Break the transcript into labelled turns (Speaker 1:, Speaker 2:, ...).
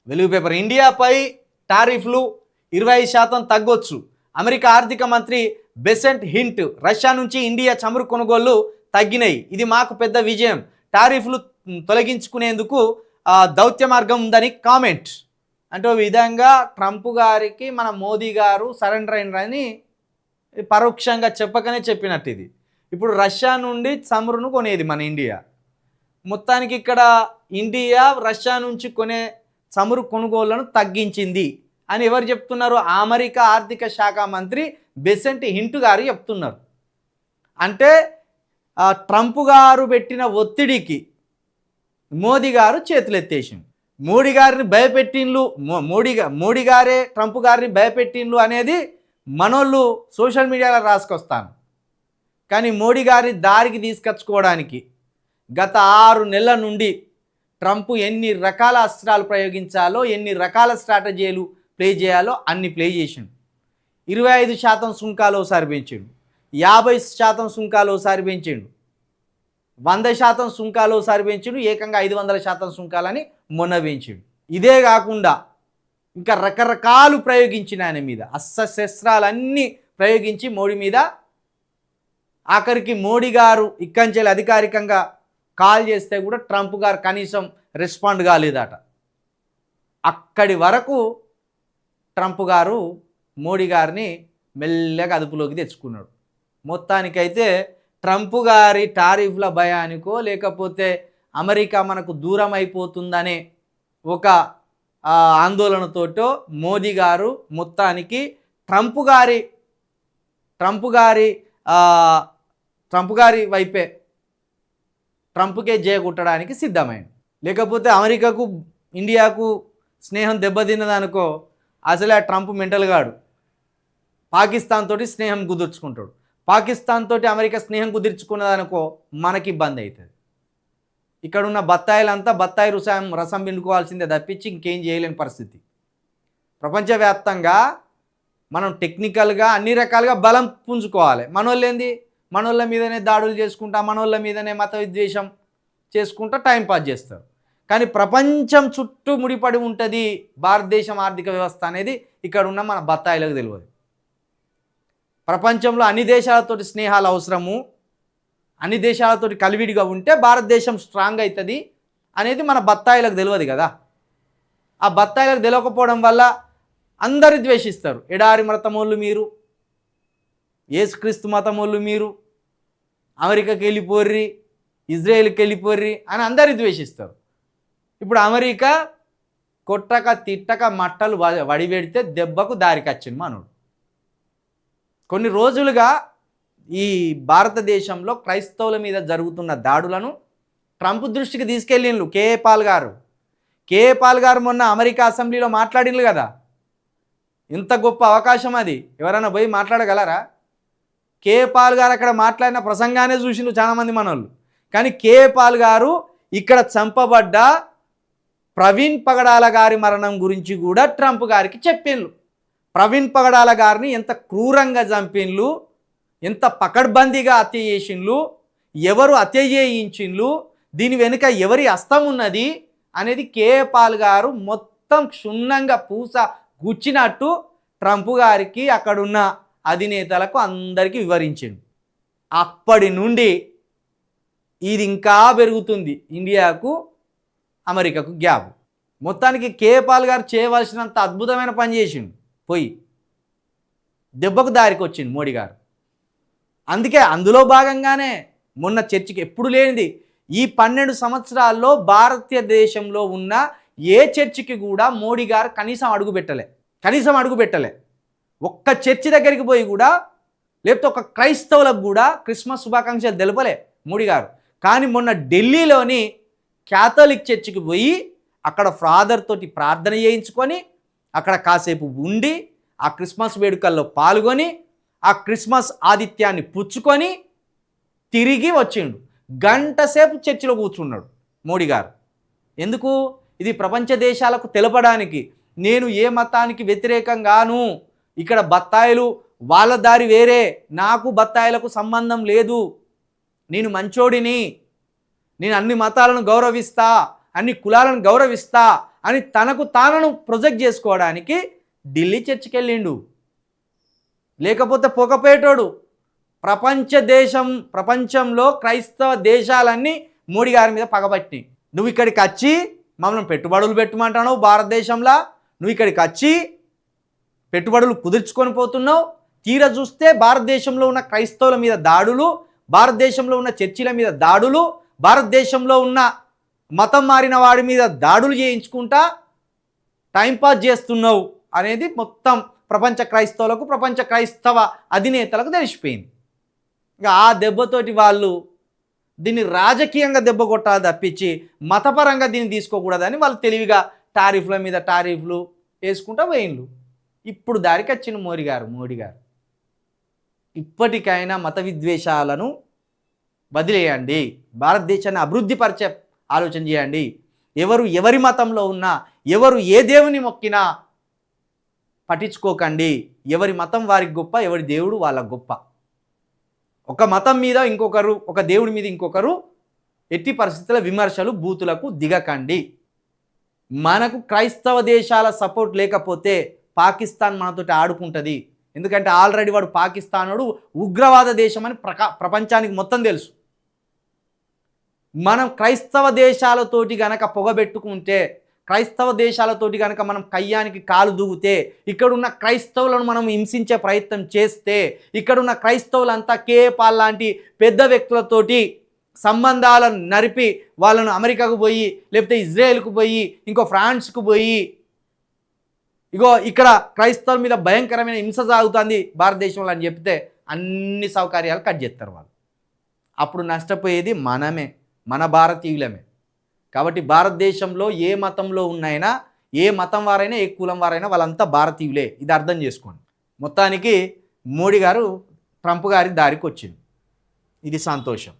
Speaker 1: వెలుగు paper. ఇండియాపై టారిఫ్లు 25% తగ్గొచ్చు. America ఆర్థిక మంత్రి బెసెంట్ హింట్, రష్యా నుంచి ఇండియా చమురు కొనుగోళ్లు తగ్గినాయి, ఇది మాకు పెద్ద విజయం, టారిఫ్లు తొలగించుకునేందుకు దౌత్య మార్గం ఉందని కామెంట్. అంటే ఓ విధంగా ట్రంప్ గారికి మన మోదీ గారు సరెండర్ అయినరని పరోక్షంగా చెప్పకనే చెప్పినట్టు ఇది. ఇప్పుడు రష్యా నుండి చమురును కొనేది మన ఇండియా. మొత్తానికి ఇక్కడ ఇండియా రష్యా నుంచి కొనే చమురు కొనుగోళ్లను తగ్గించింది అని ఎవరు చెప్తున్నారు? అమెరికా ఆర్థిక శాఖ మంత్రి బెసెంట్ హింట్ గారు చెప్తున్నారు. అంటే ట్రంప్ గారు పెట్టిన ఒత్తిడికి మోదీ గారు చేతులెత్తేసిండు. మోడీ గారిని భయపెట్టిండ్లు, మోడీ గారే ట్రంప్ గారిని భయపెట్టిండ్లు అనేది మనోళ్ళు సోషల్ మీడియాలో రాసుకొస్తాను. కానీ మోడీ గారిని దారికి తీసుకొచ్చుకోవడానికి గత 6 నెలల నుండి ట్రంప్ ఎన్ని రకాల అస్త్రాలు ప్రయోగించాలో, ఎన్ని రకాల స్ట్రాటజీలు ప్లే చేయాలో అన్ని ప్లే చేసిండు. 25% సుంకాలు ఒకసారి పెంచిండు, 50% సుంకాలు ఒకసారి పెంచిండు, 100% సుంకాలు ఒకసారి పెంచిండు, ఏకంగా 500% సుంకాలని మొన్న పెంచిండు. ఇదే కాకుండా ఇంకా రకరకాలు ప్రయోగించిన ఆయన మీద, అస్త్రశస్త్రాలన్నీ ప్రయోగించి మోడీ మీద, ఆఖరికి మోడీ గారు ఇక్కంచెలు అధికారికంగా కాల్ చేస్తే కూడా ట్రంప్ గారు కనీసం రెస్పాండ్ కాలేదట. అక్కడి వరకు ట్రంప్ గారు మోడీ గారిని మెల్లగా అదుపులోకి తెచ్చుకున్నాడు. మొత్తానికైతే ట్రంప్ గారి టారిఫ్ల భయానికో లేకపోతే అమెరికా మనకు దూరం అయిపోతుందనే ఒక ఆందోళనతోటో మోదీ గారు మొత్తానికి ట్రంప్ గారి వైపే, ట్రంప్కే జయగొట్టడానికి సిద్ధమైంది. లేకపోతే అమెరికాకు ఇండియాకు స్నేహం దెబ్బతిన్నదనుకో అసలే ఆ ట్రంప్ మెంటల్ గాడు పాకిస్తాన్ తోటి స్నేహం కుదుర్చుకుంటాడు. పాకిస్తాన్ తోటి అమెరికా స్నేహం కుదుర్చుకున్నదనుకో మనకి ఇబ్బంది అవుతుంది. ఇక్కడ ఉన్న బత్తాయిలంతా బత్తాయి రసం పిండుకోవాల్సిందే తప్పించి ఇంకేం చేయలేని పరిస్థితి. ప్రపంచవ్యాప్తంగా మనం టెక్నికల్గా అన్ని రకాలుగా బలం పుంజుకోవాలి. మనోళ్ళ మీదనే దాడులు చేసుకుంటా, మనోళ్ళ మీదనే మత విద్వేషం చేసుకుంటా టైంపాస్ చేస్తారు. కానీ ప్రపంచం చుట్టూ ముడిపడి ఉంటుంది భారతదేశం ఆర్థిక వ్యవస్థ అనేది ఇక్కడ ఉన్న మన బత్తాయిలకు తెలియదు. ప్రపంచంలో అన్ని దేశాలతోటి స్నేహాలు అవసరము, అన్ని దేశాలతోటి కలివిడిగా ఉంటే భారతదేశం స్ట్రాంగ్ అవుతుంది అనేది మన బత్తాయిలకు తెలియదు కదా. ఆ బత్తాయిలకు తెలియకపోవడం వల్ల అందరు ద్వేషిస్తారు. ఎడారి మతమోళ్ళు మీరు, యేసుక్రీస్తు మతమోళ్ళు మీరు, అమెరికాకి వెళ్ళిపోర్రి, ఇజ్రాయెల్కి వెళ్ళిపోర్రి అని అందరు ద్వేషిస్తారు. ఇప్పుడు అమెరికా కొట్టక తిట్టక మట్టలు వడిపెడితే దెబ్బకు దారికి వచ్చింది మనోడు. కొన్ని రోజులుగా ఈ భారతదేశంలో క్రైస్తవుల మీద జరుగుతున్న దాడులను ట్రంప్ దృష్టికి తీసుకెళ్ళిండ్రు కేఏ పాల్ గారు మొన్న అమెరికా అసెంబ్లీలో మాట్లాడిండ్రు కదా. ఇంత గొప్ప అవకాశం అది, ఎవరైనా పోయి మాట్లాడగలరా? కేఏ పాల్ గారు అక్కడ మాట్లాడిన ప్రసంగానే చూసిండ్రు చాలామంది మనోళ్ళు. కానీ కేఏ పాల్ గారు ఇక్కడ చంపబడ్డ ప్రవీణ్ పగడాల గారి మరణం గురించి కూడా ట్రంప్ గారికి చెప్పిండ్రు. ప్రవీణ్ పగడాల గారిని ఎంత క్రూరంగా చంపిండ్రు, ఎంత పకడ్బందీగా హత్య చేసిండ్రు, ఎవరు హత్య చేయించిండ్రు, దీని వెనుక ఎవరి హస్తం ఉన్నది అనేది కేఏ పాల్ గారు మొత్తం క్షుణ్ణంగా పూస గుచ్చినట్టు ట్రంప్ గారికి అక్కడున్న అధినేతలకు అందరికీ వివరించిండు. అప్పటి నుండి ఇది ఇంకా పెరుగుతుంది ఇండియాకు అమెరికాకు గ్యాప్. మొత్తానికి కేఏ పాల్ గారు చేయవలసినంత అద్భుతమైన పని చేసిండు, పోయి దెబ్బకు దారికి వచ్చింది మోడీ గారు. అందుకే అందులో భాగంగానే మొన్న చర్చకి ఎప్పుడు లేనిది ఈ 12 సంవత్సరాల్లో భారతదేశంలో ఉన్న ఏ చర్చికి కూడా మోడీ గారు కనీసం అడుగు పెట్టలే. ఒక్క చర్చి దగ్గరికి పోయి కూడా, లేకపోతే ఒక క్రైస్తవులకు కూడా క్రిస్మస్ శుభాకాంక్షలు తెలపలే మోడీ గారు. కానీ మొన్న ఢిల్లీలోని క్యాథలిక్ చర్చికి పోయి అక్కడ ఫాదర్ తోటి ప్రార్థన చేయించుకొని అక్కడ కాసేపు ఉండి ఆ క్రిస్మస్ వేడుకల్లో పాల్గొని ఆ క్రిస్మస్ ఆతిథ్యాన్ని పుచ్చుకొని తిరిగి వచ్చిండు. గంట సేపు చర్చిలో కూర్చున్నాడు మోడీ గారు. ఎందుకు? ఇది ప్రపంచ దేశాలకు తెలపడానికి, నేను ఏ మతానికి వ్యతిరేకంగాను, ఇక్కడ బత్తాయిలు వాళ్ళ దారి వేరే, నాకు బత్తాయిలకు సంబంధం లేదు, నేను మంచోడిని, నేను అన్ని మతాలను గౌరవిస్తా, అన్ని కులాలను గౌరవిస్తా, అని తనకు తానను ప్రొజెక్ట్ చేసుకోవడానికి ఢిల్లీ చర్చికి వెళ్ళిండు. లేకపోతే పొగపేటోడు. ప్రపంచంలో క్రైస్తవ దేశాలన్నీ మోడీ గారి మీద పగబట్టి, నువ్వు ఇక్కడికి వచ్చి మమ్మల్ని పెట్టుబడులు పెట్టమంటావు భారతదేశంలో, నువ్వు ఇక్కడికి వచ్చి పెట్టుబడులు కుదుర్చుకొని పోతున్నావు. తీరా చూస్తే భారతదేశంలో ఉన్న క్రైస్తవుల మీద దాడులు, భారతదేశంలో ఉన్న చర్చిల మీద దాడులు, భారతదేశంలో ఉన్న మతం మారిన వాడి మీద దాడులు చేయించుకుంటా టైంపాస్ చేస్తున్నావు అనేది మొత్తం ప్రపంచ క్రైస్తవులకు, ప్రపంచ క్రైస్తవ అధినేతలకు తెలిసిపోయింది. ఇక ఆ దెబ్బతోటి వాళ్ళు దీన్ని రాజకీయంగా దెబ్బ కొట్టాలి తప్పించి మతపరంగా దీన్ని తీసుకోకూడదని వాళ్ళు తెలివిగా టారిఫ్ల మీద టారిఫ్లు వేసుకుంటా పోయిండ్రు. ఇప్పుడు దారికి వచ్చిన మోడీ గారు ఇప్పటికైనా మత విద్వేషాలను వదిలేయండి, భారతదేశాన్ని అభివృద్ధి పరిచే ఆలోచన చేయండి. ఎవరి మతంలో ఉన్నా, ఎవరు ఏ దేవుని మొక్కినా పట్టించుకోకండి. ఎవరి మతం వారికి గొప్ప, ఎవరి దేవుడు వాళ్ళకు గొప్ప. ఒక మతం మీద ఇంకొకరు, ఒక దేవుడి మీద ఇంకొకరు ఎట్టి పరిస్థితుల విమర్శలు బూతులకు దిగకండి. మనకు క్రైస్తవ దేశాల సపోర్ట్ లేకపోతే పాకిస్తాన్ మనతోటి ఆడుకుంటుంది. ఎందుకంటే ఆల్రెడీ వాడు పాకిస్తానుడు ఉగ్రవాద దేశం అని ప్రపంచానికి మొత్తం తెలుసు. మనం క్రైస్తవ దేశాలతోటి గనక పొగబెట్టుకుంటే, క్రైస్తవ దేశాలతోటి కనుక మనం కయ్యానికి కాలు దూగితే, ఇక్కడున్న క్రైస్తవులను మనం హింసించే ప్రయత్నం చేస్తే, ఇక్కడున్న క్రైస్తవులంతా కేపాల్ లాంటి పెద్ద వ్యక్తులతోటి సంబంధాలను నరిపి వాళ్ళను అమెరికాకు పోయి, లేకపోతే ఇజ్రాయెల్కు పోయి, ఇంకో ఫ్రాన్స్కు పోయి, ఇగో ఇక్కడ క్రైస్తవుల మీద భయంకరమైన హింస సాగుతుంది భారతదేశంలో అని చెప్తే అన్ని సౌకర్యాలు కట్ చేస్తారు వాళ్ళు. అప్పుడు నష్టపోయేది మనమే, మన భారతీయులమే. కాబట్టి భారతదేశంలో ఏ మతంలో ఉన్నాయినా, ఏ మతం వారైనా, ఏ కులం వారైనా వాళ్ళంతా భారతీయులే. ఇది అర్థం చేసుకోండి. మొత్తానికి మోడీ గారు ట్రంప్ గారి దారికి వచ్చింది. ఇది సంతోషం.